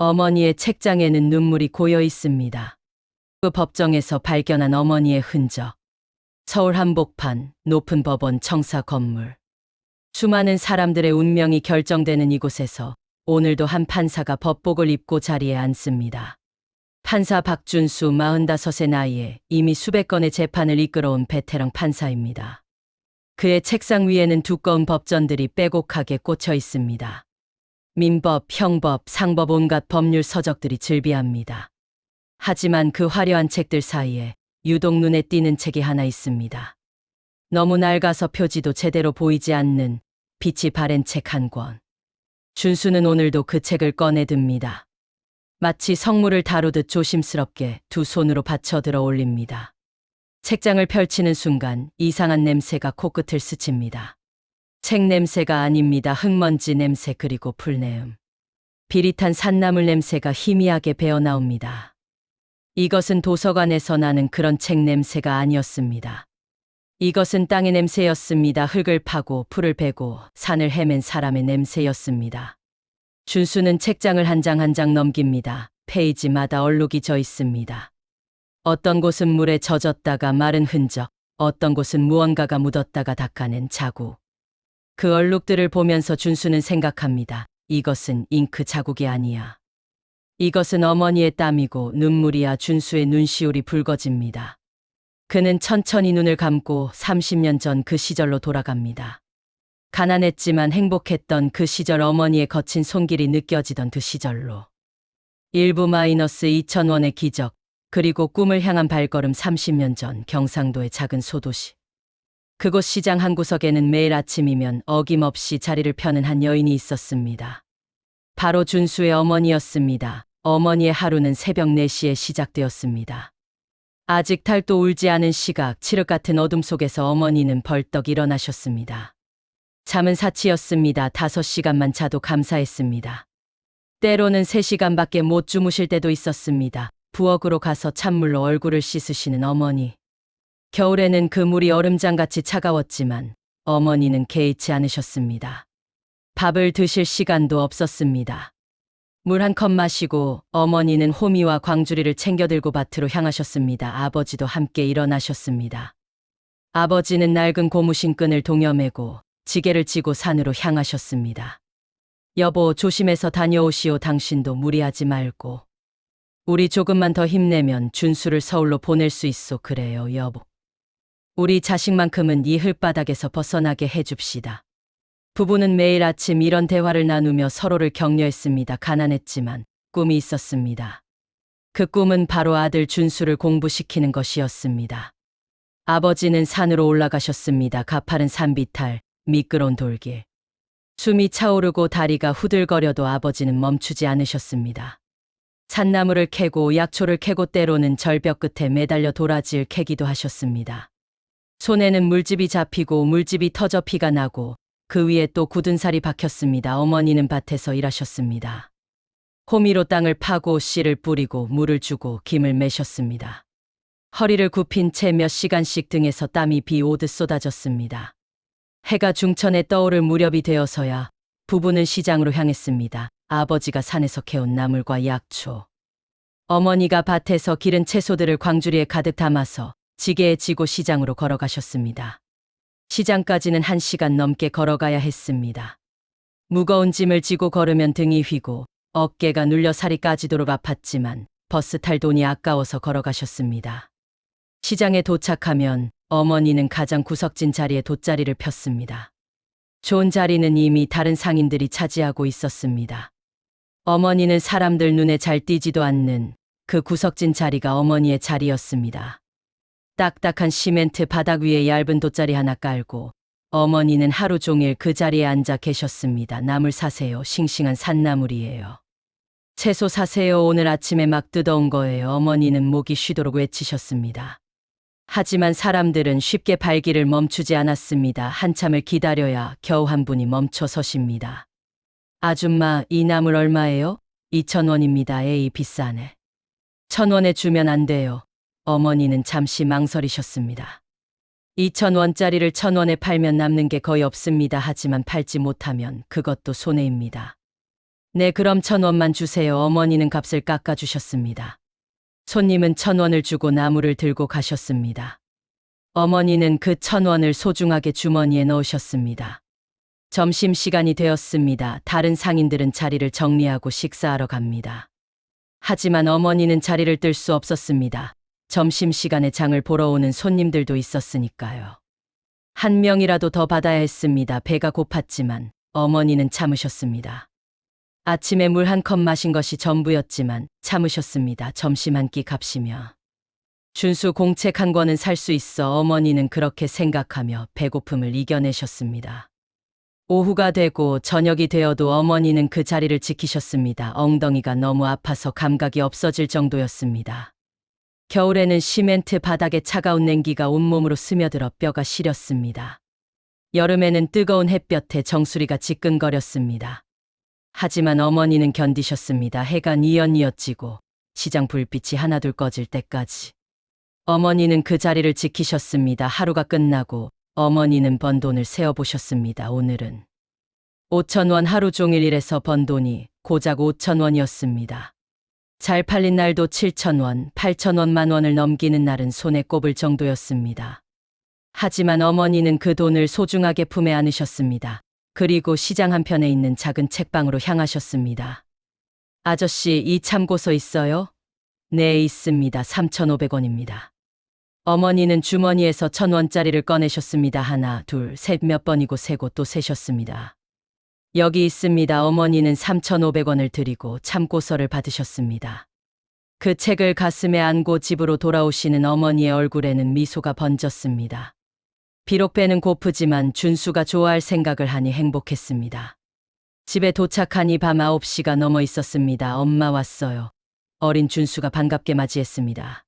어머니의 책장에는 눈물이 고여 있습니다. 그 법정에서 발견한 어머니의 흔적. 서울 한복판, 높은 법원 청사 건물. 수많은 사람들의 운명이 결정되는 이곳에서 오늘도 한 판사가 법복을 입고 자리에 앉습니다. 판사 박준수 45의 나이에 이미 수백 건의 재판을 이끌어온 베테랑 판사입니다. 그의 책상 위에는 두꺼운 법전들이 빼곡하게 꽂혀 있습니다. 민법, 형법, 상법 온갖 법률 서적들이 즐비합니다. 하지만 그 화려한 책들 사이에 유독 눈에 띄는 책이 하나 있습니다. 너무 낡아서 표지도 제대로 보이지 않는 빛이 바랜 책 한 권. 준수는 오늘도 그 책을 꺼내 듭니다. 마치 성물을 다루듯 조심스럽게 두 손으로 받쳐들어 올립니다. 책장을 펼치는 순간 이상한 냄새가 코끝을 스칩니다. 책 냄새가 아닙니다. 흙먼지 냄새 그리고 풀내음. 비릿한 산나물 냄새가 희미하게 배어나옵니다. 이것은 도서관에서 나는 그런 책 냄새가 아니었습니다. 이것은 땅의 냄새였습니다. 흙을 파고 풀을 베고 산을 헤맨 사람의 냄새였습니다. 준수는 책장을 한 장 한 장 넘깁니다. 페이지마다 얼룩이 져 있습니다. 어떤 곳은 물에 젖었다가 마른 흔적, 어떤 곳은 무언가가 묻었다가 닦아낸 자국. 그 얼룩들을 보면서 준수는 생각합니다. 이것은 잉크 자국이 아니야. 이것은 어머니의 땀이고 눈물이야. 준수의 눈시울이 붉어집니다. 그는 천천히 눈을 감고 30년 전 그 시절로 돌아갑니다. 가난했지만 행복했던 그 시절, 어머니의 거친 손길이 느껴지던 그 시절로. 1-2,000원의 기적, 그리고 꿈을 향한 발걸음. 30년 전 경상도의 작은 소도시. 그곳 시장 한 구석에는 매일 아침이면 어김없이 자리를 펴는 한 여인이 있었습니다. 바로 준수의 어머니였습니다. 어머니의 하루는 새벽 4시에 시작되었습니다. 아직 달도 울지 않은 시각, 칠흑 같은 어둠 속에서 어머니는 벌떡 일어나셨습니다. 잠은 사치였습니다. 5시간만 자도 감사했습니다. 때로는 3시간밖에 못 주무실 때도 있었습니다. 부엌으로 가서 찬물로 얼굴을 씻으시는 어머니. 겨울에는 그 물이 얼음장같이 차가웠지만 어머니는 개의치 않으셨습니다. 밥을 드실 시간도 없었습니다. 물 한 컵 마시고 어머니는 호미와 광주리를 챙겨 들고 밭으로 향하셨습니다. 아버지도 함께 일어나셨습니다. 아버지는 낡은 고무신 끈을 동여매고 지게를 쥐고 산으로 향하셨습니다. 여보, 조심해서 다녀오시오. 당신도 무리하지 말고. 우리 조금만 더 힘내면 준수를 서울로 보낼 수 있어. 그래요, 여보. 우리 자식만큼은 이 흙바닥에서 벗어나게 해줍시다. 부부는 매일 아침 이런 대화를 나누며 서로를 격려했습니다. 가난했지만 꿈이 있었습니다. 그 꿈은 바로 아들 준수를 공부시키는 것이었습니다. 아버지는 산으로 올라가셨습니다. 가파른 산비탈, 미끄러운 돌길. 숨이 차오르고 다리가 후들거려도 아버지는 멈추지 않으셨습니다. 산나무를 캐고 약초를 캐고 때로는 절벽 끝에 매달려 도라지를 캐기도 하셨습니다. 손에는 물집이 잡히고 물집이 터져 피가 나고 그 위에 또 굳은 살이 박혔습니다. 어머니는 밭에서 일하셨습니다. 호미로 땅을 파고 씨를 뿌리고 물을 주고 김을 매셨습니다. 허리를 굽힌 채 몇 시간씩 등에서 땀이 비 오듯 쏟아졌습니다. 해가 중천에 떠오를 무렵이 되어서야 부부는 시장으로 향했습니다. 아버지가 산에서 캐온 나물과 약초. 어머니가 밭에서 기른 채소들을 광주리에 가득 담아서 지게에 지고 시장으로 걸어가셨습니다. 시장까지는 1시간 넘게 걸어가야 했습니다. 무거운 짐을 지고 걸으면 등이 휘고 어깨가 눌려 살이 까지도록 아팠지만 버스 탈 돈이 아까워서 걸어가셨습니다. 시장에 도착하면 어머니는 가장 구석진 자리에 돗자리를 폈습니다. 좋은 자리는 이미 다른 상인들이 차지하고 있었습니다. 어머니는 사람들 눈에 잘 띄지도 않는 그 구석진 자리가 어머니의 자리였습니다. 딱딱한 시멘트 바닥 위에 얇은 돗자리 하나 깔고 어머니는 하루 종일 그 자리에 앉아 계셨습니다. 나물 사세요. 싱싱한 산나물이에요. 채소 사세요. 오늘 아침에 막 뜯어온 거예요. 어머니는 목이 쉬도록 외치셨습니다. 하지만 사람들은 쉽게 발길을 멈추지 않았습니다. 한참을 기다려야 겨우 한 분이 멈춰 서십니다. 아줌마, 이 나물 얼마예요? 2,000원입니다. 에이, 비싸네. 1,000원에 주면 안 돼요. 어머니는 잠시 망설이셨습니다. 2,000원짜리를 1,000원에 팔면 남는 게 거의 없습니다. 하지만 팔지 못하면 그것도 손해입니다. 네, 그럼 1,000원만 주세요. 어머니는 값을 깎아주셨습니다. 손님은 1,000원을 주고 나무를 들고 가셨습니다. 어머니는 그 1,000원을 소중하게 주머니에 넣으셨습니다. 점심시간이 되었습니다. 다른 상인들은 자리를 정리하고 식사하러 갑니다. 하지만 어머니는 자리를 뜰 수 없었습니다. 점심시간에 장을 보러 오는 손님들도 있었으니까요. 한 명이라도 더 받아야 했습니다. 배가 고팠지만 어머니는 참으셨습니다. 아침에 물 한 컵 마신 것이 전부였지만 참으셨습니다. 점심 한 끼 값이며. 준수 공책 한 권은 살 수 있어 어머니는 그렇게 생각하며 배고픔을 이겨내셨습니다. 오후가 되고 저녁이 되어도 어머니는 그 자리를 지키셨습니다. 엉덩이가 너무 아파서 감각이 없어질 정도였습니다. 겨울에는 시멘트 바닥에 차가운 냉기가 온몸으로 스며들어 뼈가 시렸습니다. 여름에는 뜨거운 햇볕에 정수리가 지끈거렸습니다. 하지만 어머니는 견디셨습니다. 해가 뉘엿뉘엿지고 시장 불빛이 하나둘 꺼질 때까지. 어머니는 그 자리를 지키셨습니다. 하루가 끝나고 어머니는 번 돈을 세어보셨습니다. 오늘은 5,000원, 하루 종일 일해서 번 돈이 고작 5,000원이었습니다. 잘 팔린 날도 7,000원, 8,000원, 10,000원을 넘기는 날은 손에 꼽을 정도였습니다. 하지만 어머니는 그 돈을 소중하게 품에 안으셨습니다. 그리고 시장 한편에 있는 작은 책방으로 향하셨습니다. 아저씨, 이 참고서 있어요? 네, 있습니다. 3,500원입니다. 어머니는 주머니에서 1,000원짜리를 꺼내셨습니다. 하나, 둘, 셋, 몇 번이고 세고 또 세셨습니다. 여기 있습니다. 어머니는 3,500원을 드리고 참고서를 받으셨습니다. 그 책을 가슴에 안고 집으로 돌아오시는 어머니의 얼굴에는 미소가 번졌습니다. 비록 배는 고프지만 준수가 좋아할 생각을 하니 행복했습니다. 집에 도착하니 밤 9시가 넘어 있었습니다. 엄마 왔어요. 어린 준수가 반갑게 맞이했습니다.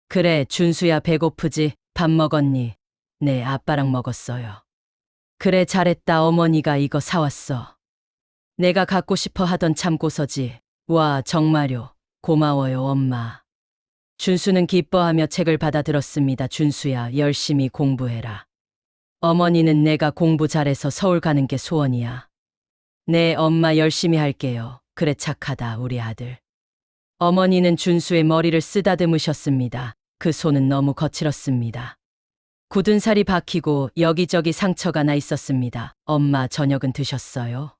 그래, 준수야, 배고프지? 밥 먹었니? 네, 아빠랑 먹었어요. 그래, 잘했다. 어머니가 이거 사왔어. 내가 갖고 싶어 하던 참고서지. 와, 정말요. 고마워요, 엄마. 준수는 기뻐하며 책을 받아들었습니다. 준수야, 열심히 공부해라. 어머니는 내가 공부 잘해서 서울 가는 게 소원이야. 네, 엄마 열심히 할게요. 그래, 착하다, 우리 아들. 어머니는 준수의 머리를 쓰다듬으셨습니다. 그 손은 너무 거칠었습니다. 굳은 살이 박히고 여기저기 상처가 나 있었습니다. 엄마, 저녁은 드셨어요?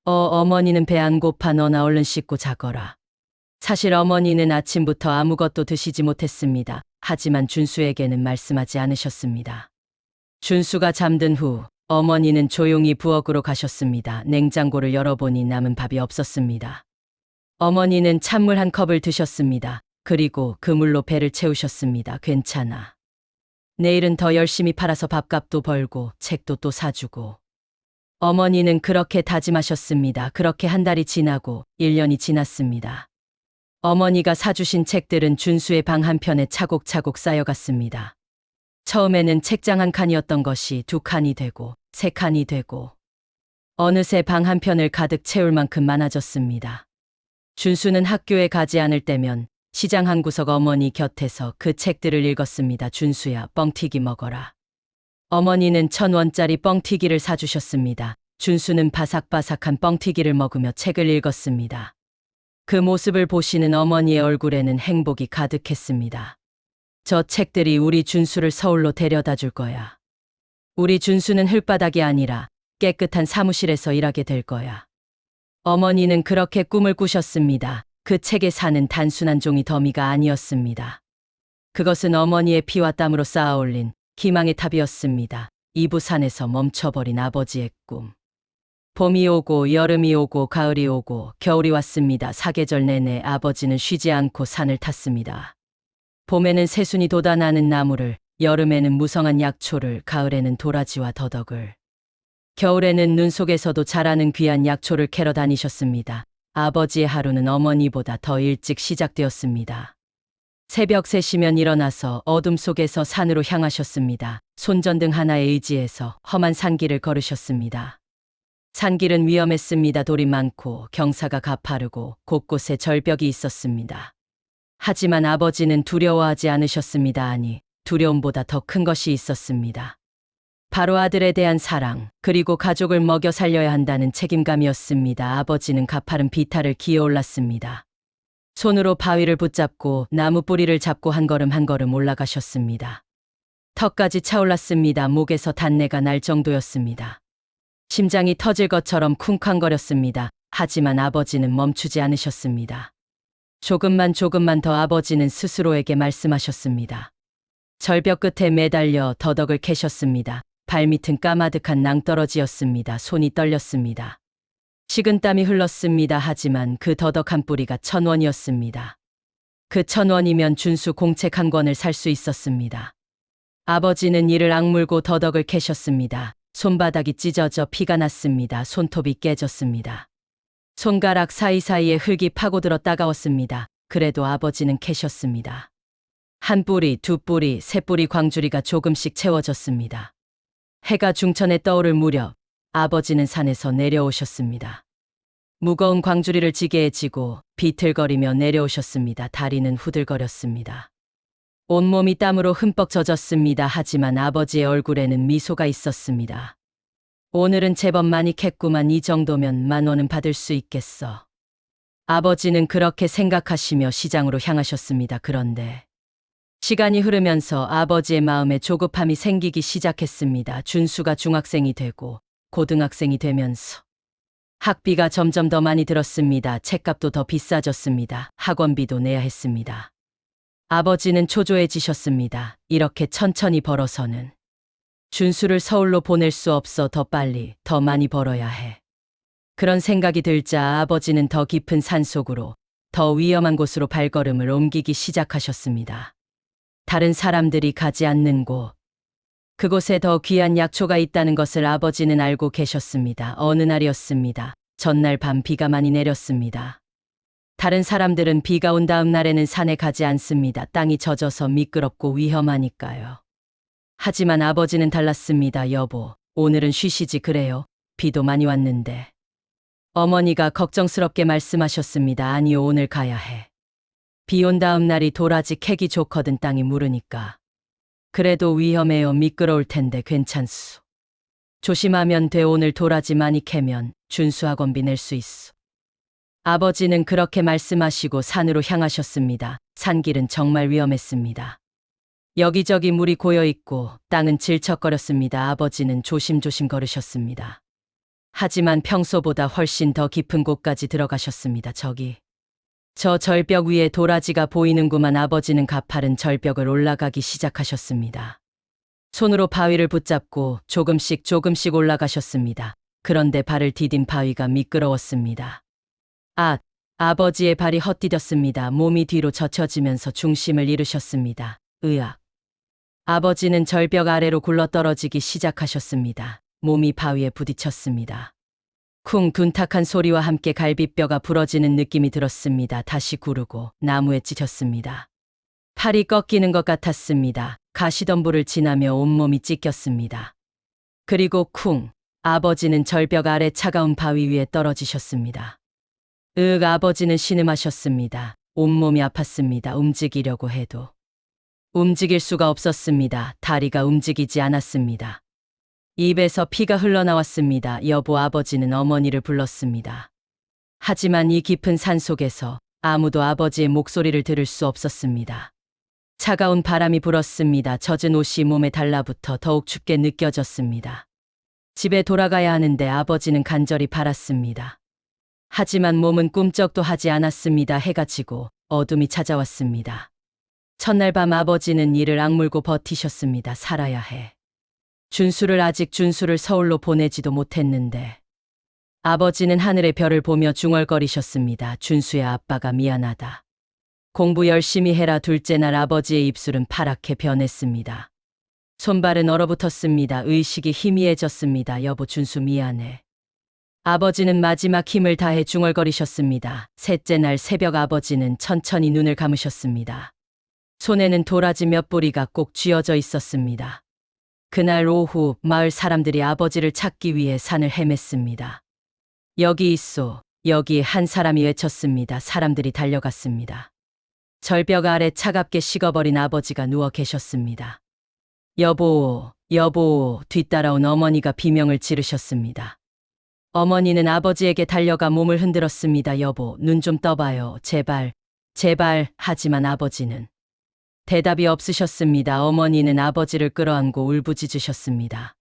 어머니는 배 안 고파. 너나 얼른 씻고 자거라. 사실 어머니는 아침부터 아무것도 드시지 못했습니다. 하지만 준수에게는 말씀하지 않으셨습니다. 준수가 잠든 후 어머니는 조용히 부엌으로 가셨습니다. 냉장고를 열어보니 남은 밥이 없었습니다. 어머니는 찬물 한 컵을 드셨습니다. 그리고 그 물로 배를 채우셨습니다. 괜찮아. 내일은 더 열심히 팔아서 밥값도 벌고 책도 또 사주고. 어머니는 그렇게 다짐하셨습니다. 그렇게 한 달이 지나고 1년이 지났습니다. 어머니가 사주신 책들은 준수의 방 한편에 차곡차곡 쌓여갔습니다. 처음에는 책장 한 칸이었던 것이 2칸이 되고 3칸이 되고 어느새 방 한편을 가득 채울 만큼 많아졌습니다. 준수는 학교에 가지 않을 때면 시장 한 구석 어머니 곁에서 그 책들을 읽었습니다. 준수야, 뻥튀기 먹어라. 어머니는 1,000원짜리 뻥튀기를 사주셨습니다. 준수는 바삭바삭한 뻥튀기를 먹으며 책을 읽었습니다. 그 모습을 보시는 어머니의 얼굴에는 행복이 가득했습니다. 저 책들이 우리 준수를 서울로 데려다 줄 거야. 우리 준수는 흙바닥이 아니라 깨끗한 사무실에서 일하게 될 거야. 어머니는 그렇게 꿈을 꾸셨습니다. 그 책에 사는 단순한 종이 더미가 아니었습니다. 그것은 어머니의 피와 땀으로 쌓아올린 희망의 탑이었습니다. 이부산에서 멈춰버린 아버지의 꿈. 봄이 오고 여름이 오고 가을이 오고 겨울이 왔습니다. 사계절 내내 아버지는 쉬지 않고 산을 탔습니다. 봄에는 새순이 돋아나는 나무를, 여름에는 무성한 약초를, 가을에는 도라지와 더덕을, 겨울에는 눈 속에서도 자라는 귀한 약초를 캐러 다니셨습니다. 아버지의 하루는 어머니보다 더 일찍 시작되었습니다. 새벽 3시면 일어나서 어둠 속에서 산으로 향하셨습니다. 손전등 하나에 의지해서 험한 산길을 걸으셨습니다. 산길은 위험했습니다. 돌이 많고 경사가 가파르고 곳곳에 절벽이 있었습니다. 하지만 아버지는 두려워하지 않으셨습니다. 아니, 두려움보다 더 큰 것이 있었습니다. 바로 아들에 대한 사랑, 그리고 가족을 먹여 살려야 한다는 책임감이었습니다. 아버지는 가파른 비탈을 기어올랐습니다. 손으로 바위를 붙잡고 나무 뿌리를 잡고 한 걸음 한 걸음 올라가셨습니다. 턱까지 차올랐습니다. 목에서 단내가 날 정도였습니다. 심장이 터질 것처럼 쿵쾅거렸습니다. 하지만 아버지는 멈추지 않으셨습니다. 조금만 더 아버지는 스스로에게 말씀하셨습니다. 절벽 끝에 매달려 더덕을 캐셨습니다. 발밑은 까마득한 낭떠러지였습니다. 손이 떨렸습니다. 식은땀이 흘렀습니다. 하지만 그 더덕 한 뿌리가 1,000원이었습니다. 그 1,000원이면 준수 공책 한 권을 살 수 있었습니다. 아버지는 이를 악물고 더덕을 캐셨습니다. 손바닥이 찢어져 피가 났습니다. 손톱이 깨졌습니다. 손가락 사이사이에 흙이 파고들어 따가웠습니다. 그래도 아버지는 캐셨습니다. 한 뿌리, 두 뿌리, 세 뿌리 광주리가 조금씩 채워졌습니다. 해가 중천에 떠오를 무렵 아버지는 산에서 내려오셨습니다. 무거운 광주리를 지게에 지고 비틀거리며 내려오셨습니다. 다리는 후들거렸습니다. 온몸이 땀으로 흠뻑 젖었습니다. 하지만 아버지의 얼굴에는 미소가 있었습니다. 오늘은 제법 많이 캤구만. 이 정도면 10,000원은 받을 수 있겠어. 아버지는 그렇게 생각하시며 시장으로 향하셨습니다. 그런데 시간이 흐르면서 아버지의 마음에 조급함이 생기기 시작했습니다. 준수가 중학생이 되고 고등학생이 되면서 학비가 점점 더 많이 들었습니다. 책값도 더 비싸졌습니다. 학원비도 내야 했습니다. 아버지는 초조해지셨습니다. 이렇게 천천히 벌어서는 준수를 서울로 보낼 수 없어. 더 빨리, 더 많이 벌어야 해. 그런 생각이 들자 아버지는 더 깊은 산속으로, 더 위험한 곳으로 발걸음을 옮기기 시작하셨습니다. 다른 사람들이 가지 않는 곳, 그곳에 더 귀한 약초가 있다는 것을 아버지는 알고 계셨습니다. 어느 날이었습니다. 전날 밤 비가 많이 내렸습니다. 다른 사람들은 비가 온 다음 날에는 산에 가지 않습니다. 땅이 젖어서 미끄럽고 위험하니까요. 하지만 아버지는 달랐습니다. 여보, 오늘은 쉬시지. 그래요. 비도 많이 왔는데. 어머니가 걱정스럽게 말씀하셨습니다. 아니요, 오늘 가야 해. 비 온 다음 날이 도라지 캐기 좋거든. 땅이 무르니까. 그래도 위험해요. 미끄러울 텐데 괜찮소. 조심하면 돼. 오늘 도라지 많이 캐면 준수 학원비 낼 수 있어. 아버지는 그렇게 말씀하시고 산으로 향하셨습니다. 산길은 정말 위험했습니다. 여기저기 물이 고여 있고 땅은 질척거렸습니다. 아버지는 조심조심 걸으셨습니다. 하지만 평소보다 훨씬 더 깊은 곳까지 들어가셨습니다. 저 절벽 위에 도라지가 보이는구만. 아버지는 가파른 절벽을 올라가기 시작하셨습니다. 손으로 바위를 붙잡고 조금씩 올라가셨습니다. 그런데 발을 디딘 바위가 미끄러웠습니다. 아버지의 발이 헛디뎠습니다. 몸이 뒤로 젖혀지면서 중심을 잃으셨습니다. 으악. 아버지는 절벽 아래로 굴러떨어지기 시작하셨습니다. 몸이 바위에 부딪혔습니다. 쿵, 둔탁한 소리와 함께 갈비뼈가 부러지는 느낌이 들었습니다. 다시 구르고 나무에 찢혔습니다. 팔이 꺾이는 것 같았습니다. 가시덤불을 지나며 온몸이 찢겼습니다. 그리고 쿵, 아버지는 절벽 아래 차가운 바위 위에 떨어지셨습니다. 아버지는 신음하셨습니다. 온몸이 아팠습니다. 움직이려고 해도 움직일 수가 없었습니다. 다리가 움직이지 않았습니다. 입에서 피가 흘러나왔습니다. 여보, 아버지는 어머니를 불렀습니다. 하지만 이 깊은 산속에서 아무도 아버지의 목소리를 들을 수 없었습니다. 차가운 바람이 불었습니다. 젖은 옷이 몸에 달라붙어 더욱 춥게 느껴졌습니다. 집에 돌아가야 하는데 아버지는 간절히 바랐습니다. 하지만 몸은 꿈쩍도 하지 않았습니다. 해가 지고 어둠이 찾아왔습니다. 첫날 밤 아버지는 이를 악물고 버티셨습니다. 살아야 해. 아직 준수를 서울로 보내지도 못했는데. 아버지는 하늘의 별을 보며 중얼거리셨습니다. 준수의 아빠가 미안하다. 공부 열심히 해라. 둘째 날 아버지의 입술은 파랗게 변했습니다. 손발은 얼어붙었습니다. 의식이 희미해졌습니다. 여보, 준수 미안해. 아버지는 마지막 힘을 다해 중얼거리셨습니다. 셋째 날 새벽 아버지는 천천히 눈을 감으셨습니다. 손에는 도라지 몇 뿌리가 꼭 쥐어져 있었습니다. 그날 오후 마을 사람들이 아버지를 찾기 위해 산을 헤맸습니다. 여기 있소. 여기, 한 사람이 외쳤습니다. 사람들이 달려갔습니다. 절벽 아래 차갑게 식어버린 아버지가 누워 계셨습니다. 여보, 여보, 뒤따라온 어머니가 비명을 지르셨습니다. 어머니는 아버지에게 달려가 몸을 흔들었습니다. 여보, 눈 좀 떠봐요. 제발, 제발. 하지만 아버지는 대답이 없으셨습니다. 어머니는 아버지를 끌어안고 울부짖으셨습니다.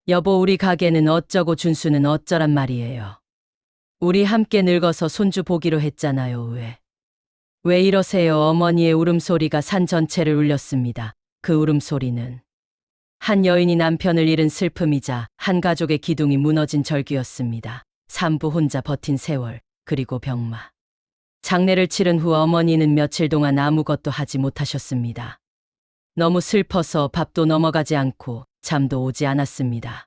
여보, 우리 가게는 어쩌고 준수는 어쩌란 말이에요. 우리 함께 늙어서 손주 보기로 했잖아요. 왜 이러세요? 어머니의 울음소리가 산 전체를 울렸습니다. 그 울음소리는 한 여인이 남편을 잃은 슬픔이자 한 가족의 기둥이 무너진 절규였습니다. 산부 혼자 버틴 세월, 그리고 병마. 장례를 치른 후 어머니는 며칠 동안 아무것도 하지 못하셨습니다. 너무 슬퍼서 밥도 넘어가지 않고 잠도 오지 않았습니다.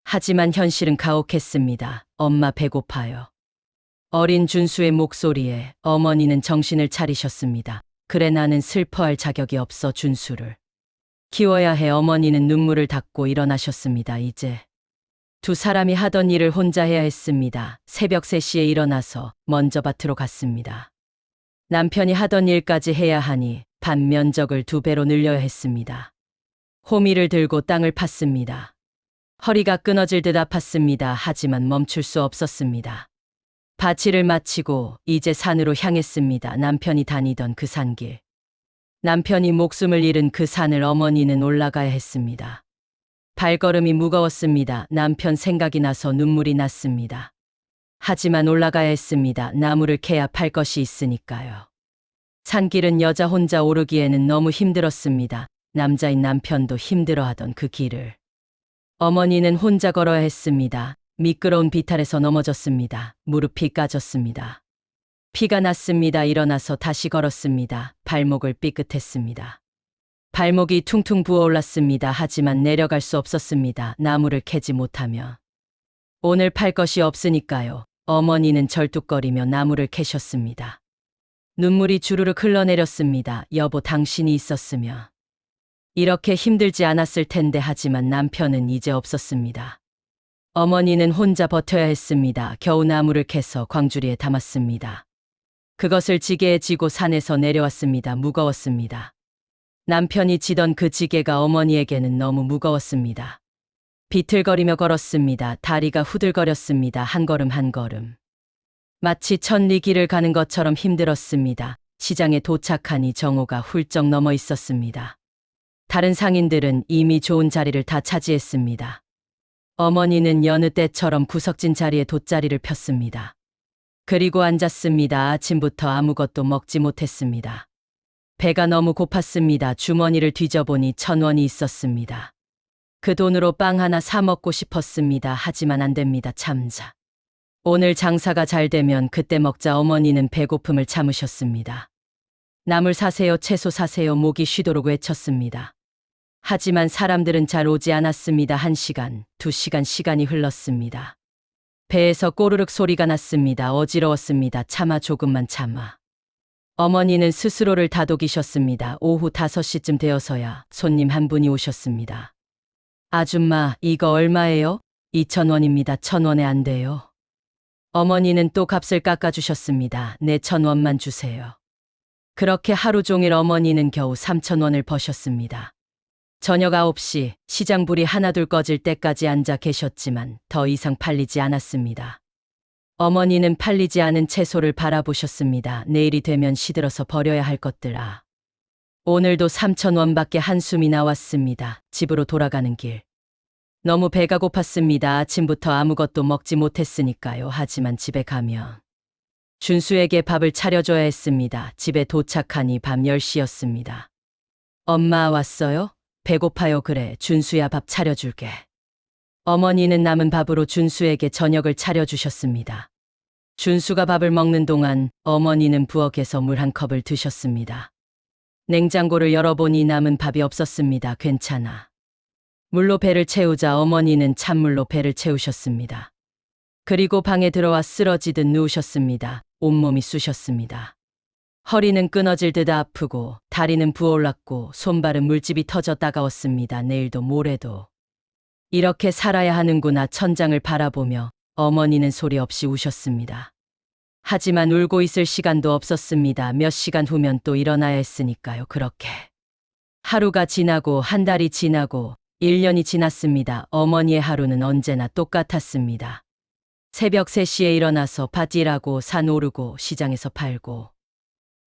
하지만 현실은 가혹했습니다. 엄마 배고파요. 어린 준수의 목소리에 어머니는 정신을 차리셨습니다. 그래, 나는 슬퍼할 자격이 없어. 준수를 키워야 해. 어머니는 눈물을 닦고 일어나셨습니다. 이제 두 사람이 하던 일을 혼자 해야 했습니다. 새벽 3시에 일어나서 먼저 밭으로 갔습니다. 남편이 하던 일까지 해야 하니 밭 면적을 2배로 늘려야 했습니다. 호미를 들고 땅을 팠습니다. 허리가 끊어질 듯 아팠습니다. 하지만 멈출 수 없었습니다. 밭일을 마치고 이제 산으로 향했습니다. 남편이 다니던 그 산길. 남편이 목숨을 잃은 그 산을 어머니는 올라가야 했습니다. 발걸음이 무거웠습니다. 남편 생각이 나서 눈물이 났습니다. 하지만 올라가야 했습니다. 나무를 캐야 팔 것이 있으니까요. 산길은 여자 혼자 오르기에는 너무 힘들었습니다. 남자인 남편도 힘들어하던 그 길을 어머니는 혼자 걸어야 했습니다. 미끄러운 비탈에서 넘어졌습니다. 무릎이 까졌습니다. 피가 났습니다. 일어나서 다시 걸었습니다. 발목을 삐끗했습니다. 발목이 퉁퉁 부어올랐습니다. 하지만 내려갈 수 없었습니다. 나무를 캐지 못하며 오늘 팔 것이 없으니까요. 어머니는 절뚝거리며 나무를 캐셨습니다. 눈물이 주르륵 흘러내렸습니다. 여보, 당신이 있었으면 이렇게 힘들지 않았을 텐데. 하지만 남편은 이제 없었습니다. 어머니는 혼자 버텨야 했습니다. 겨우 나무를 캐서 광주리에 담았습니다. 그것을 지게에 지고 산에서 내려왔습니다. 무거웠습니다. 남편이 지던 그 지게가 어머니에게는 너무 무거웠습니다. 비틀거리며 걸었습니다. 다리가 후들거렸습니다. 한 걸음 한 걸음. 마치 천리길을 가는 것처럼 힘들었습니다. 시장에 도착하니 정오가 훌쩍 넘어 있었습니다. 다른 상인들은 이미 좋은 자리를 다 차지했습니다. 어머니는 여느 때처럼 구석진 자리에 돗자리를 폈습니다. 그리고 앉았습니다. 아침부터 아무것도 먹지 못했습니다. 배가 너무 고팠습니다. 주머니를 뒤져보니 1,000원이 있었습니다. 그 돈으로 빵 하나 사 먹고 싶었습니다. 하지만 안 됩니다. 참자. 오늘 장사가 잘 되면 그때 먹자. 어머니는 배고픔을 참으셨습니다. 나물 사세요, 채소 사세요. 목이 쉬도록 외쳤습니다. 하지만 사람들은 잘 오지 않았습니다. 1시간, 2시간 시간이 흘렀습니다. 배에서 꼬르륵 소리가 났습니다. 어지러웠습니다. 참아, 조금만 참아. 어머니는 스스로를 다독이셨습니다. 오후 5시쯤 되어서야 손님 한 분이 오셨습니다. 아줌마, 이거 얼마예요? 2,000원입니다. 1,000원에 안 돼요. 어머니는 또 값을 깎아주셨습니다. 네, 1,000원만 주세요. 그렇게 하루 종일 어머니는 겨우 3,000원을 버셨습니다. 저녁 9시 시장 불이 하나둘 꺼질 때까지 앉아 계셨지만 더 이상 팔리지 않았습니다. 어머니는 팔리지 않은 채소를 바라보셨습니다. 내일이 되면 시들어서 버려야 할 것들아. 오늘도 3,000원밖에 한숨이 나왔습니다. 집으로 돌아가는 길. 너무 배가 고팠습니다. 아침부터 아무것도 먹지 못했으니까요. 하지만 집에 가면 준수에게 밥을 차려줘야 했습니다. 집에 도착하니 밤 10시였습니다. 엄마 왔어요? 배고파요. 그래, 준수야, 밥 차려줄게. 어머니는 남은 밥으로 준수에게 저녁을 차려주셨습니다. 준수가 밥을 먹는 동안 어머니는 부엌에서 물 한 컵을 드셨습니다. 냉장고를 열어보니 남은 밥이 없었습니다. 괜찮아. 물로 배를 채우자 어머니는 찬물로 배를 채우셨습니다. 그리고 방에 들어와 쓰러지듯 누우셨습니다. 온몸이 쑤셨습니다. 허리는 끊어질 듯 아프고 다리는 부어올랐고 손발은 물집이 터져 따가웠습니다. 내일도 모레도 이렇게 살아야 하는구나. 천장을 바라보며 어머니는 소리 없이 우셨습니다. 하지만 울고 있을 시간도 없었습니다. 몇 시간 후면 또 일어나야 했으니까요. 그렇게 하루가 지나고 한 달이 지나고 1년이 지났습니다. 어머니의 하루는 언제나 똑같았습니다. 새벽 3시에 일어나서 밭 일하고 산 오르고 시장에서 팔고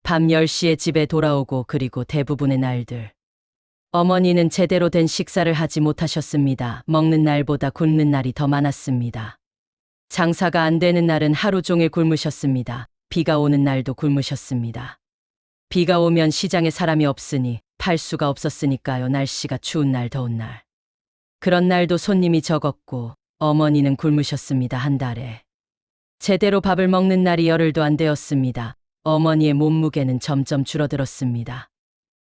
밤 10시에 집에 돌아오고 그리고 대부분의 날들 어머니는 제대로 된 식사를 하지 못하셨습니다. 먹는 날보다 굶는 날이 더 많았습니다. 장사가 안 되는 날은 하루 종일 굶으셨습니다. 비가 오는 날도 굶으셨습니다. 비가 오면 시장에 사람이 없으니 팔 수가 없었으니까요. 날씨가 추운 날, 더운 날. 그런 날도 손님이 적었고 어머니는 굶으셨습니다. 한 달에. 제대로 밥을 먹는 날이 열흘도 안 되었습니다. 어머니의 몸무게는 점점 줄어들었습니다.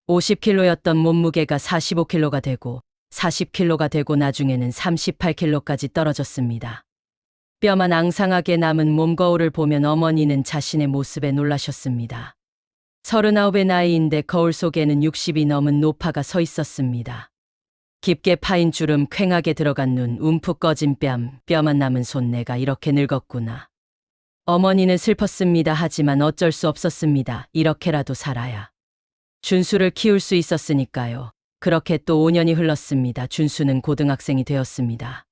50kg였던 몸무게가 45kg가 되고 40kg가 되고 나중에는 38kg까지 떨어졌습니다. 뼈만 앙상하게 남은 몸 거울을 보면 어머니는 자신의 모습에 놀라셨습니다. 39의 나이인데 거울 속에는 60이 넘은 노파가 서 있었습니다. 깊게 파인 주름, 퀭하게 들어간 눈, 움푹 꺼진 뺨, 뼈만 남은 손, 내가 이렇게 늙었구나. 어머니는 슬펐습니다. 하지만 어쩔 수 없었습니다. 이렇게라도 살아야 준수를 키울 수 있었으니까요. 그렇게 또 5년이 흘렀습니다. 준수는 고등학생이 되었습니다.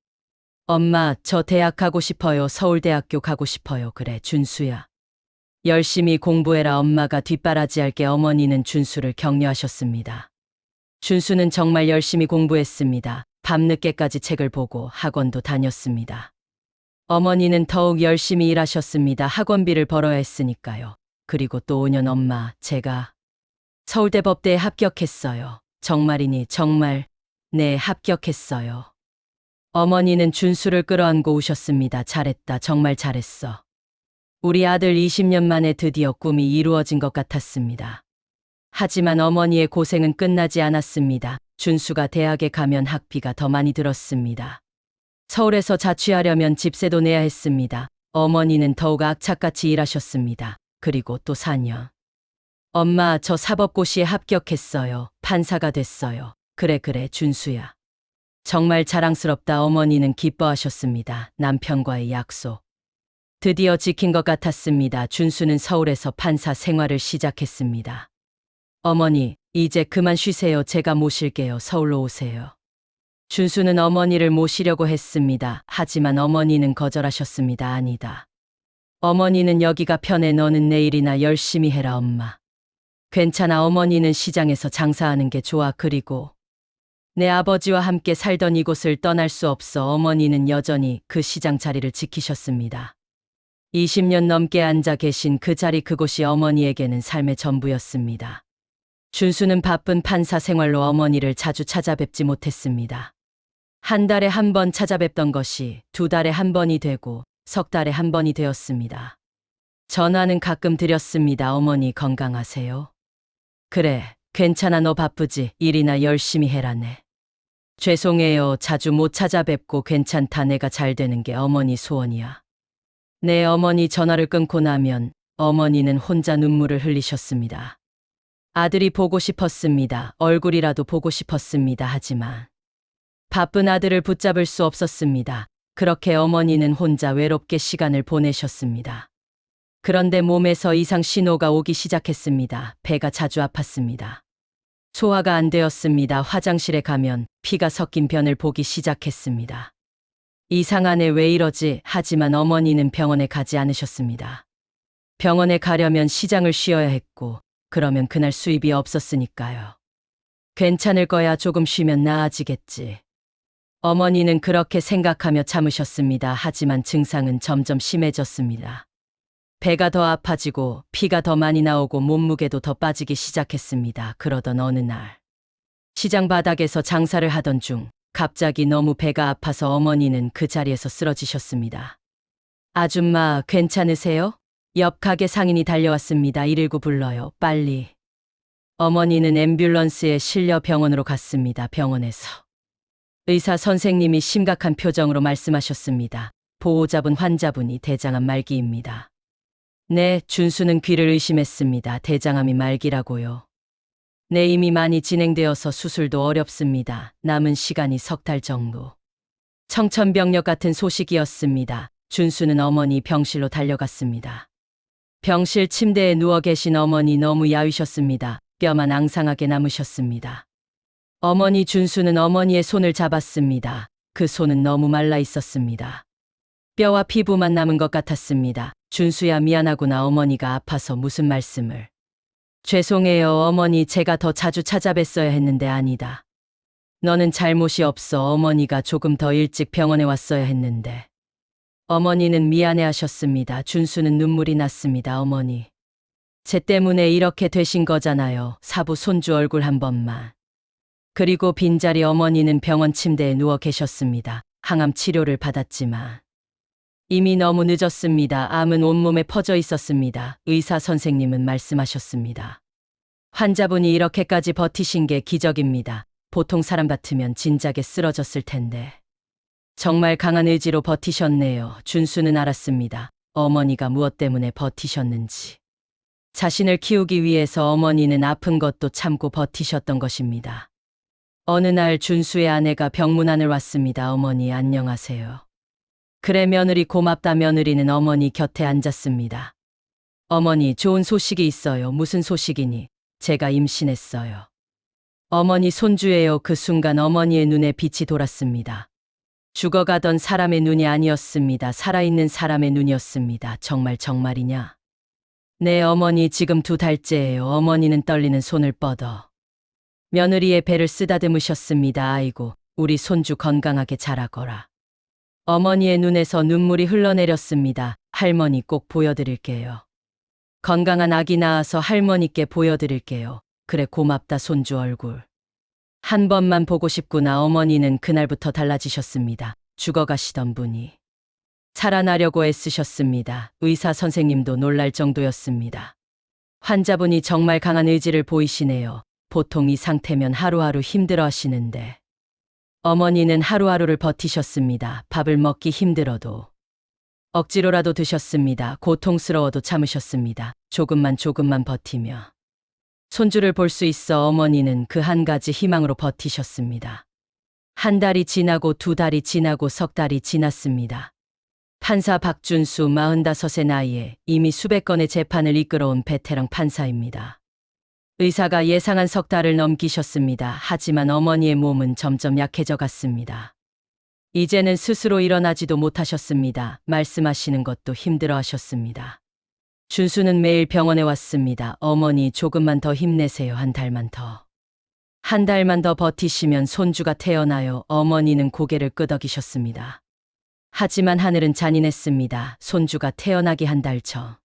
엄마, 저 대학 가고 싶어요. 서울대학교 가고 싶어요. 그래, 준수야. 열심히 공부해라. 엄마가 뒷바라지할게. 어머니는 준수를 격려하셨습니다. 준수는 정말 열심히 공부했습니다. 밤늦게까지 책을 보고 학원도 다녔습니다. 어머니는 더욱 열심히 일하셨습니다. 학원비를 벌어야 했으니까요. 그리고 또 5년 엄마, 제가 서울대 법대에 합격했어요. 정말이니? 정말? 네, 합격했어요. 어머니는 준수를 끌어안고 우셨습니다. 잘했다. 정말 잘했어. 우리 아들 20년 만에 드디어 꿈이 이루어진 것 같았습니다. 하지만 어머니의 고생은 끝나지 않았습니다. 준수가 대학에 가면 학비가 더 많이 들었습니다. 서울에서 자취하려면 집세도 내야 했습니다. 어머니는 더욱 악착같이 일하셨습니다. 그리고 또 4년. 엄마, 저 사법고시에 합격했어요. 판사가 됐어요. 그래, 준수야. 정말 자랑스럽다. 어머니는 기뻐하셨습니다. 남편과의 약속. 드디어 지킨 것 같았습니다. 준수는 서울에서 판사 생활을 시작했습니다. 어머니, 이제 그만 쉬세요. 제가 모실게요. 서울로 오세요. 준수는 어머니를 모시려고 했습니다. 하지만 어머니는 거절하셨습니다. 아니다. 어머니는 여기가 편해. 너는 내일이나 열심히 해라, 엄마. 괜찮아. 어머니는 시장에서 장사하는 게 좋아. 그리고 내 아버지와 함께 살던 이곳을 떠날 수 없어. 어머니는 여전히 그 시장 자리를 지키셨습니다. 20년 넘게 앉아 계신 그 자리, 그곳이 어머니에게는 삶의 전부였습니다. 준수는 바쁜 판사 생활로 어머니를 자주 찾아뵙지 못했습니다. 한 달에 한 번 찾아뵙던 것이 2달에 한 번이 되고 3달에 한 번이 되었습니다. 전화는 가끔 드렸습니다. 어머니 건강하세요? 그래, 괜찮아. 너 바쁘지? 일이나 열심히 해라네. 죄송해요. 자주 못 찾아뵙고. 괜찮다. 내가 잘 되는 게 어머니 소원이야. 네. 어머니 전화를 끊고 나면 어머니는 혼자 눈물을 흘리셨습니다. 아들이 보고 싶었습니다. 얼굴이라도 보고 싶었습니다. 하지만 바쁜 아들을 붙잡을 수 없었습니다. 그렇게 어머니는 혼자 외롭게 시간을 보내셨습니다. 그런데 몸에서 이상 신호가 오기 시작했습니다. 배가 자주 아팠습니다. 소화가 안 되었습니다. 화장실에 가면 피가 섞인 변을 보기 시작했습니다. 이상하네, 왜 이러지? 하지만 어머니는 병원에 가지 않으셨습니다. 병원에 가려면 시장을 쉬어야 했고, 그러면 그날 수입이 없었으니까요. 괜찮을 거야. 조금 쉬면 나아지겠지. 어머니는 그렇게 생각하며 참으셨습니다. 하지만 증상은 점점 심해졌습니다. 배가 더 아파지고 피가 더 많이 나오고 몸무게도 더 빠지기 시작했습니다. 그러던 어느 날 시장 바닥에서 장사를 하던 중 갑자기 너무 배가 아파서 어머니는 그 자리에서 쓰러지셨습니다. 아줌마, 괜찮으세요? 옆 가게 상인이 달려왔습니다. 119 불러요. 빨리. 어머니는 앰뷸런스에 실려 병원으로 갔습니다. 병원에서 의사 선생님이 심각한 표정으로 말씀하셨습니다. 보호자분 환자분이 대장암 말기입니다. 네. 준수는 귀를 의심했습니다. 대장암이 말기라고요? 네, 이미 많이 진행되어서 수술도 어렵습니다. 남은 시간이 3달 정도. 청천벽력 같은 소식이었습니다. 준수는 어머니 병실로 달려갔습니다. 병실 침대에 누워 계신 어머니 너무 야위셨습니다. 뼈만 앙상하게 남으셨습니다. 어머니 준수는 어머니의 손을 잡았습니다. 그 손은 너무 말라 있었습니다. 뼈와 피부만 남은 것 같았습니다. 준수야 미안하구나. 어머니가 아파서 무슨 말씀을. 죄송해요 어머니, 제가 더 자주 찾아뵀어야 했는데. 아니다. 너는 잘못이 없어. 어머니가 조금 더 일찍 병원에 왔어야 했는데. 어머니는 미안해 하셨습니다. 준수는 눈물이 났습니다. 어머니. 제 때문에 이렇게 되신 거잖아요. 사부 손주 얼굴 한 번만. 그리고 빈자리 어머니는 병원 침대에 누워 계셨습니다. 항암 치료를 받았지만 이미 너무 늦었습니다. 암은 온몸에 퍼져 있었습니다. 의사 선생님은 말씀하셨습니다. 환자분이 이렇게까지 버티신 게 기적입니다. 보통 사람 같으면 진작에 쓰러졌을 텐데. 정말 강한 의지로 버티셨네요. 준수는 알았습니다. 어머니가 무엇 때문에 버티셨는지. 자신을 키우기 위해서 어머니는 아픈 것도 참고 버티셨던 것입니다. 어느 날 준수의 아내가 병문안을 왔습니다. 어머니 안녕하세요. 그래 며느리 고맙다. 며느리는 어머니 곁에 앉았습니다. 어머니 좋은 소식이 있어요. 무슨 소식이니? 제가 임신했어요. 어머니 손주예요. 그 순간 어머니의 눈에 빛이 돌았습니다. 죽어가던 사람의 눈이 아니었습니다. 살아있는 사람의 눈이었습니다. 정말이냐? 네 어머니 지금 2달째예요. 어머니는 떨리는 손을 뻗어 며느리의 배를 쓰다듬으셨습니다. 아이고 우리 손주 건강하게 자라거라. 어머니의 눈에서 눈물이 흘러내렸습니다. 할머니 꼭 보여드릴게요. 건강한 아기 낳아서 할머니께 보여드릴게요. 그래 고맙다 손주 얼굴. 한 번만 보고 싶구나. 어머니는 그날부터 달라지셨습니다. 죽어가시던 분이 살아나려고 애쓰셨습니다. 의사 선생님도 놀랄 정도였습니다. 환자분이 정말 강한 의지를 보이시네요. 보통 이 상태면 하루하루 힘들어 하시는데 어머니는 하루하루를 버티셨습니다. 밥을 먹기 힘들어도 억지로라도 드셨습니다. 고통스러워도 참으셨습니다. 조금만 버티며 손주를 볼 수 있어 어머니는 그 한 가지 희망으로 버티셨습니다. 1달이 지나고 2달이 지나고 3달이 지났습니다. 판사 박준수 45의 나이에 이미 수백 건의 재판을 이끌어온 베테랑 판사입니다. 의사가 예상한 3달을 넘기셨습니다. 하지만 어머니의 몸은 점점 약해져 갔습니다. 이제는 스스로 일어나지도 못하셨습니다. 말씀하시는 것도 힘들어 하셨습니다. 준수는 매일 병원에 왔습니다. 어머니 조금만 더 힘내세요. 1달만 더. 1달만 더 버티시면 손주가 태어나요. 어머니는 고개를 끄덕이셨습니다. 하지만 하늘은 잔인했습니다. 손주가 태어나기 1달 전.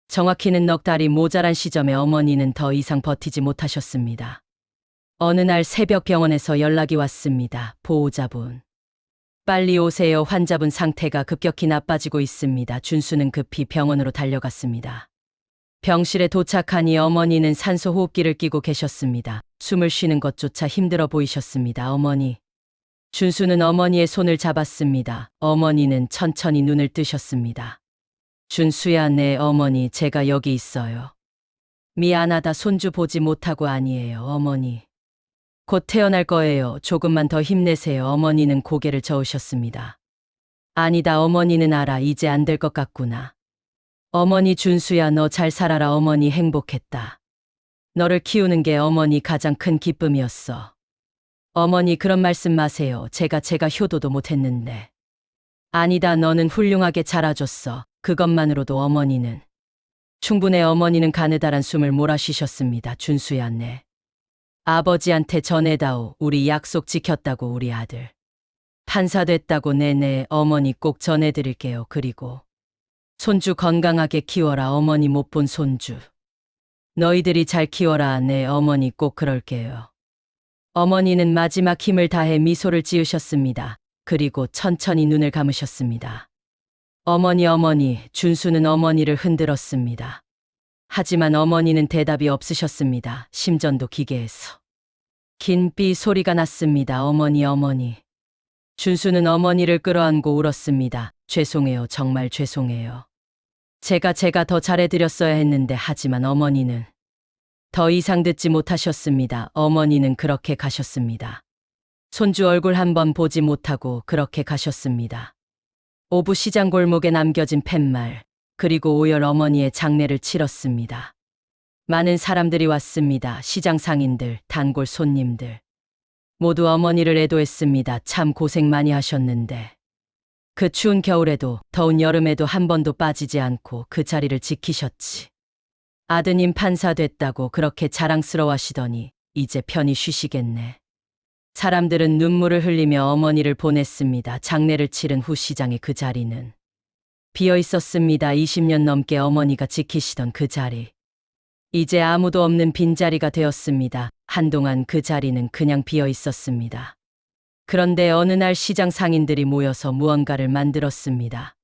정확히는 넉 달이 모자란 시점에 어머니는 더 이상 버티지 못하셨습니다. 어느 날 새벽 병원에서 연락이 왔습니다. 보호자분. 빨리 오세요. 환자분 상태가 급격히 나빠지고 있습니다. 준수는 급히 병원으로 달려갔습니다. 병실에 도착하니 어머니는 산소호흡기를 끼고 계셨습니다. 숨을 쉬는 것조차 힘들어 보이셨습니다. 어머니. 준수는 어머니의 손을 잡았습니다. 어머니는 천천히 눈을 뜨셨습니다. 준수야, 네 어머니 제가 여기 있어요. 미안하다. 손주 보지 못하고. 아니에요 어머니. 곧 태어날 거예요. 조금만 더 힘내세요. 어머니는 고개를 저으셨습니다. 아니다. 어머니는 알아. 이제 안 될 것 같구나. 어머니 준수야 너 잘 살아라. 어머니 행복했다. 너를 키우는 게 어머니 가장 큰 기쁨이었어. 어머니 그런 말씀 마세요. 제가 효도도 못했는데. 아니다. 너는 훌륭하게 자라줬어. 그것만으로도 어머니는. 충분해. 어머니는 가느다란 숨을 몰아쉬셨습니다. 준수야 네. 아버지한테 전해다오. 우리 약속 지켰다고. 우리 아들. 판사 됐다고. 네네 어머니 꼭 전해드릴게요. 그리고 손주 건강하게 키워라. 어머니 못 본 손주. 너희들이 잘 키워라. 네 어머니 꼭 그럴게요. 어머니는 마지막 힘을 다해 미소를 지으셨습니다. 그리고 천천히 눈을 감으셨습니다. 어머니. 준수는 어머니를 흔들었습니다. 하지만 어머니는 대답이 없으셨습니다. 심전도 기계에서 긴 삐 소리가 났습니다. 어머니. 준수는 어머니를 끌어안고 울었습니다. 죄송해요. 정말 죄송해요. 제가 더 잘해드렸어야 했는데. 하지만 어머니는 더 이상 듣지 못하셨습니다. 어머니는 그렇게 가셨습니다. 손주 얼굴 한번 보지 못하고 그렇게 가셨습니다. 오부 시장 골목에 남겨진 팻말, 그리고 오열 어머니의 장례를 치렀습니다. 많은 사람들이 왔습니다. 시장 상인들, 단골 손님들. 모두 어머니를 애도했습니다. 참 고생 많이 하셨는데. 그 추운 겨울에도 더운 여름에도 한 번도 빠지지 않고 그 자리를 지키셨지. 아드님 판사 됐다고 그렇게 자랑스러워하시더니 이제 편히 쉬시겠네. 사람들은 눈물을 흘리며 어머니를 보냈습니다. 장례를 치른 후 시장의 그 자리는 비어 있었습니다. 20년 넘게 어머니가 지키시던 그 자리. 이제 아무도 없는 빈자리가 되었습니다. 한동안 그 자리는 그냥 비어 있었습니다. 그런데 어느 날 시장 상인들이 모여서 무언가를 만들었습니다.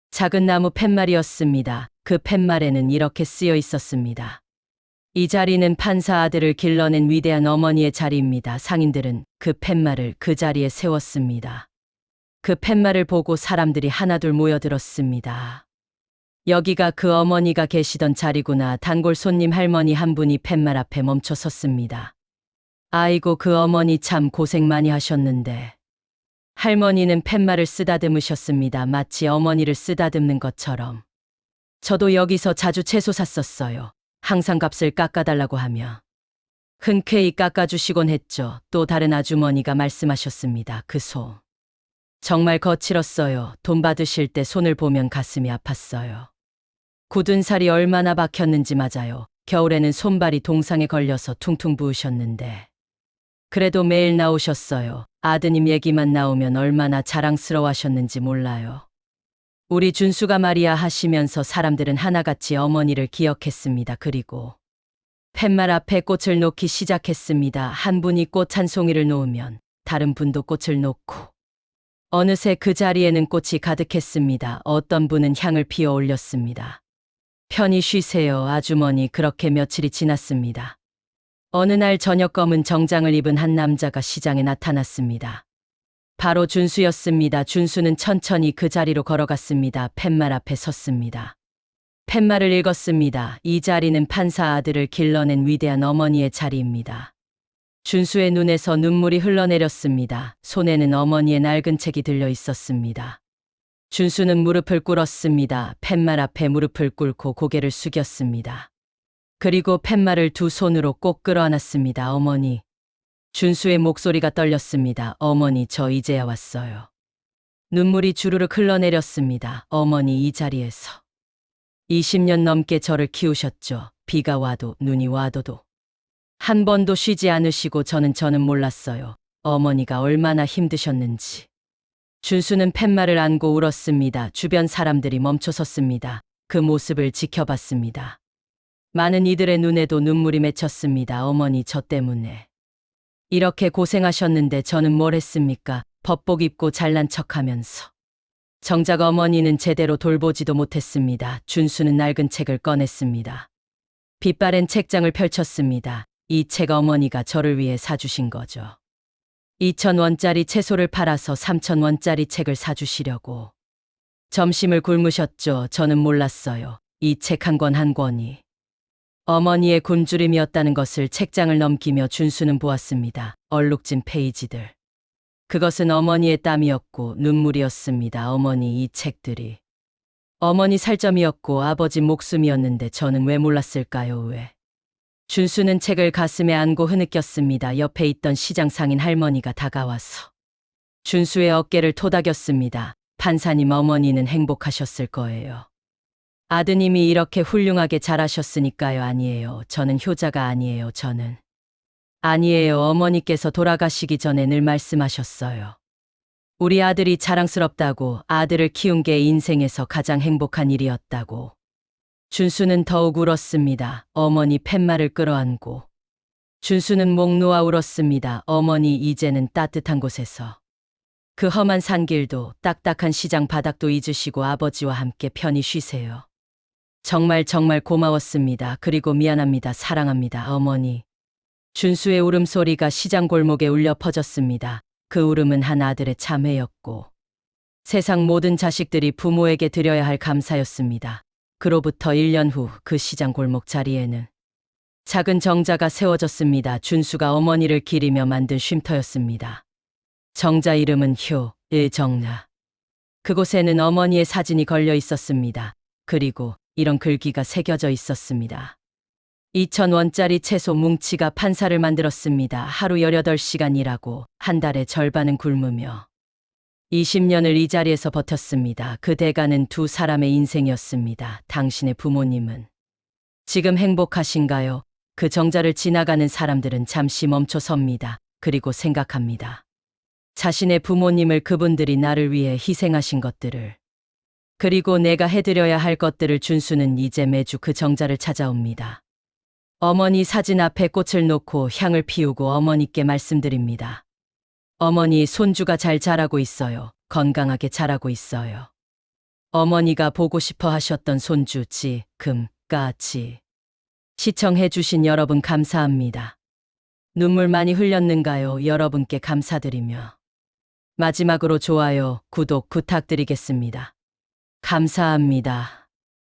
작은 나무 팻말이었습니다. 그 팻말에는 이렇게 쓰여 있었습니다. 이 자리는 판사 아들을 길러낸 위대한 어머니의 자리입니다. 상인들은 그 팻말을 그 자리에 세웠습니다. 그 팻말을 보고 사람들이 하나둘 모여들었습니다. 여기가 그 어머니가 계시던 자리구나. 단골 손님 할머니 한 분이 팻말 앞에 멈춰 섰습니다. 아이고, 그 어머니 참 고생 많이 하셨는데. 할머니는 팻말을 쓰다듬으셨습니다. 마치 어머니를 쓰다듬는 것처럼. 저도 여기서 자주 채소 샀었어요. 항상 값을 깎아달라고 하며. 흔쾌히 깎아주시곤 했죠. 또 다른 아주머니가 말씀하셨습니다. 그 소. 정말 거칠었어요. 돈 받으실 때 손을 보면 가슴이 아팠어요. 굳은 살이 얼마나 박혔는지. 맞아요. 겨울에는 손발이 동상에 걸려서 퉁퉁 부으셨는데. 그래도 매일 나오셨어요. 아드님 얘기만 나오면 얼마나 자랑스러워하셨는지 몰라요. 우리 준수가 말이야 하시면서 사람들은 하나같이 어머니를 기억했습니다. 그리고 팻말 앞에 꽃을 놓기 시작했습니다. 한 분이 꽃 한 송이를 놓으면 다른 분도 꽃을 놓고 어느새 그 자리에는 꽃이 가득했습니다. 어떤 분은 향을 피워 올렸습니다. 편히 쉬세요, 아주머니. 그렇게 며칠이 지났습니다. 어느 날 저녁 검은 정장을 입은 한 남자가 시장에 나타났습니다. 바로 준수였습니다. 준수는 천천히 그 자리로 걸어갔습니다. 팻말 앞에 섰습니다. 팻말을 읽었습니다. 이 자리는 판사 아들을 길러낸 위대한 어머니의 자리입니다. 준수의 눈에서 눈물이 흘러내렸습니다. 손에는 어머니의 낡은 책이 들려 있었습니다. 준수는 무릎을 꿇었습니다. 팻말 앞에 무릎을 꿇고 고개를 숙였습니다. 그리고 팻말을 두 손으로 꼭 끌어안았습니다. 어머니. 준수의 목소리가 떨렸습니다. 어머니, 저 이제야 왔어요. 눈물이 주르륵 흘러내렸습니다. 어머니, 이 자리에서 20년 넘게 저를 키우셨죠. 비가 와도 눈이 와도도. 한 번도 쉬지 않으시고 저는 몰랐어요. 어머니가 얼마나 힘드셨는지. 준수는 팻말을 안고 울었습니다. 주변 사람들이 멈춰섰습니다. 그 모습을 지켜봤습니다. 많은 이들의 눈에도 눈물이 맺혔습니다. 어머니, 저 때문에 이렇게 고생하셨는데 저는 뭘 했습니까? 법복 입고 잘난 척하면서. 정작 어머니는 제대로 돌보지도 못했습니다. 준수는 낡은 책을 꺼냈습니다. 빛바랜 책장을 펼쳤습니다. 이 책 어머니가 저를 위해 사주신 거죠. 2,000원짜리 채소를 팔아서 3,000원짜리 책을 사주시려고. 점심을 굶으셨죠. 저는 몰랐어요. 이 책 한 권 한 권이 어머니의 굶주림이었다는 것을 책장을 넘기며 준수는 보았습니다. 얼룩진 페이지들. 그것은 어머니의 땀이었고 눈물이었습니다. 어머니, 이 책들이 어머니 살점이었고 아버지 목숨이었는데 저는 왜 몰랐을까요? 왜? 준수는 책을 가슴에 안고 흐느꼈습니다. 옆에 있던 시장 상인 할머니가 다가와서 준수의 어깨를 토닥였습니다. 판사님, 어머니는 행복하셨을 거예요. 아드님이 이렇게 훌륭하게 자라셨으니까요. 아니에요. 저는 효자가 아니에요. 저는. 아니에요. 어머니께서 돌아가시기 전에 늘 말씀하셨어요. 우리 아들이 자랑스럽다고, 아들을 키운 게 인생에서 가장 행복한 일이었다고. 준수는 더욱 울었습니다. 어머니 팻말을 끌어안고. 준수는 목 놓아 울었습니다. 어머니, 이제는 따뜻한 곳에서. 그 험한 산길도 딱딱한 시장 바닥도 잊으시고 아버지와 함께 편히 쉬세요. 정말 고마웠습니다. 그리고 미안합니다. 사랑합니다, 어머니. 준수의 울음소리가 시장 골목에 울려 퍼졌습니다. 그 울음은 한 아들의 참회였고 세상 모든 자식들이 부모에게 드려야 할 감사였습니다. 그로부터 1년 후 그 시장 골목 자리에는 작은 정자가 세워졌습니다. 준수가 어머니를 기리며 만든 쉼터였습니다. 정자 이름은 효의정자. 그곳에는 어머니의 사진이 걸려 있었습니다. 그리고 이런 글귀가 새겨져 있었습니다. 2,000원짜리 채소 뭉치가 판사를 만들었습니다. 하루 18시간 일하고 한 달에 절반은 굶으며 20년을 이 자리에서 버텼습니다. 그 대가는 두 사람의 인생이었습니다. 당신의 부모님은 지금 행복하신가요? 그 정자를 지나가는 사람들은 잠시 멈춰 섭니다. 그리고 생각합니다. 자신의 부모님을, 그분들이 나를 위해 희생하신 것들을, 그리고 내가 해드려야 할 것들을. 준수는 이제 매주 그 정자를 찾아옵니다. 어머니 사진 앞에 꽃을 놓고 향을 피우고 어머니께 말씀드립니다. 어머니, 손주가 잘 자라고 있어요. 건강하게 자라고 있어요. 어머니가 보고 싶어 하셨던 손주 지금까지 시청해주신 여러분 감사합니다. 눈물 많이 흘렸는가요? 여러분께 감사드리며 마지막으로 좋아요, 구독 부탁드리겠습니다. 감사합니다.